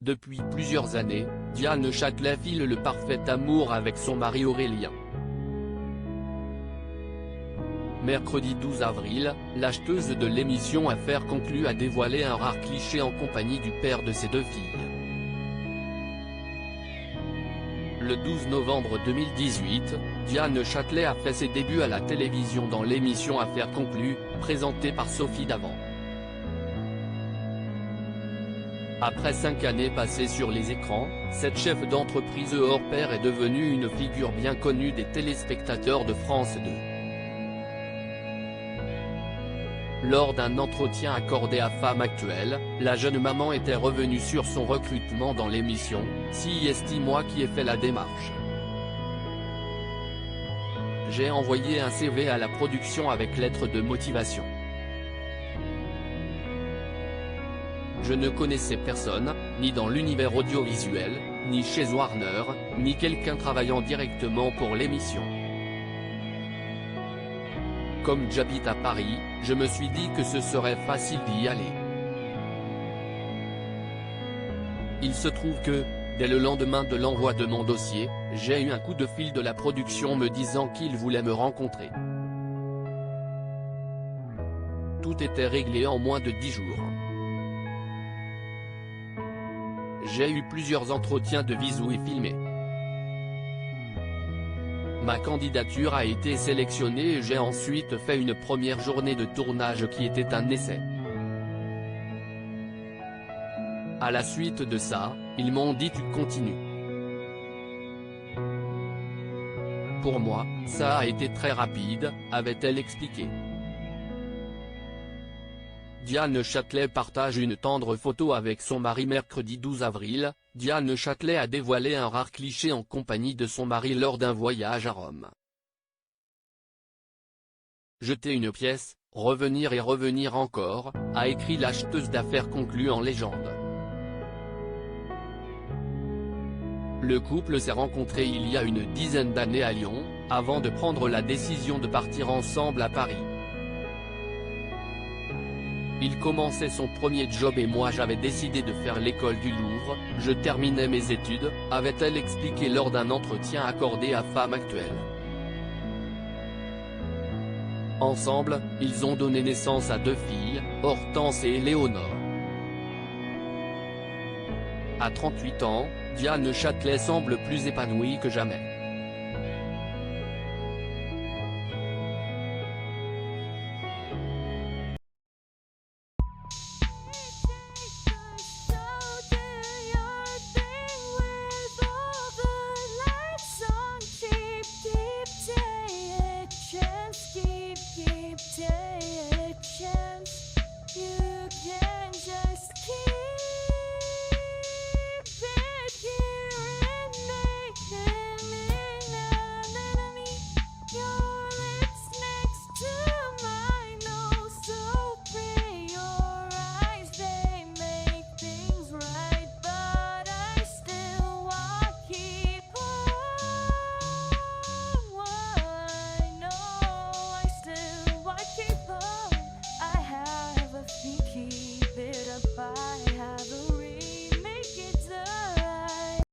Depuis plusieurs années, Diane Châtelet file le parfait amour avec son mari Aurélien. Mercredi 12 avril, l'acheteuse de l'émission Affaires conclues a dévoilé un rare cliché en compagnie du père de ses deux filles. Le 12 novembre 2018, Diane Châtelet a fait ses débuts à la télévision dans l'émission Affaires conclues, présentée par Sophie Davant. Après 5 années passées sur les écrans, cette chef d'entreprise hors pair est devenue une figure bien connue des téléspectateurs de France 2. Lors d'un entretien accordé à Femme Actuelle, la jeune maman était revenue sur son recrutement dans l'émission « Si est-ce moi qui ai fait la démarche. J'ai envoyé un CV à la production avec lettre de motivation. Je ne connaissais personne, ni dans l'univers audiovisuel, ni chez Warner, ni quelqu'un travaillant directement pour l'émission. Comme j'habite à Paris, je me suis dit que ce serait facile d'y aller. Il se trouve que, dès le lendemain de l'envoi de mon dossier, j'ai eu un coup de fil de la production me disant qu'ils voulaient me rencontrer. Tout était réglé en moins de 10 jours. J'ai eu plusieurs entretiens de visio et filmés. Ma candidature a été sélectionnée et j'ai ensuite fait une première journée de tournage qui était un essai. À la suite de ça, ils m'ont dit tu continues. Pour moi, ça a été très rapide, avait-elle expliqué. Diane Châtelet partage une tendre photo avec son mari mercredi 12 avril, Diane Châtelet a dévoilé un rare cliché en compagnie de son mari lors d'un voyage à Rome. Jeter une pièce, revenir et revenir encore, a écrit l'acheteuse d'affaires conclue en légende. Le couple s'est rencontré il y a une dizaine d'années à Lyon, avant de prendre la décision de partir ensemble à Paris. Il commençait son premier job et moi j'avais décidé de faire l'école du Louvre, je terminais mes études, avait-elle expliqué lors d'un entretien accordé à Femme Actuelle. Ensemble, ils ont donné naissance à 2 filles, Hortense et Éléonore. À 38 ans, Diane Châtelet semble plus épanouie que jamais.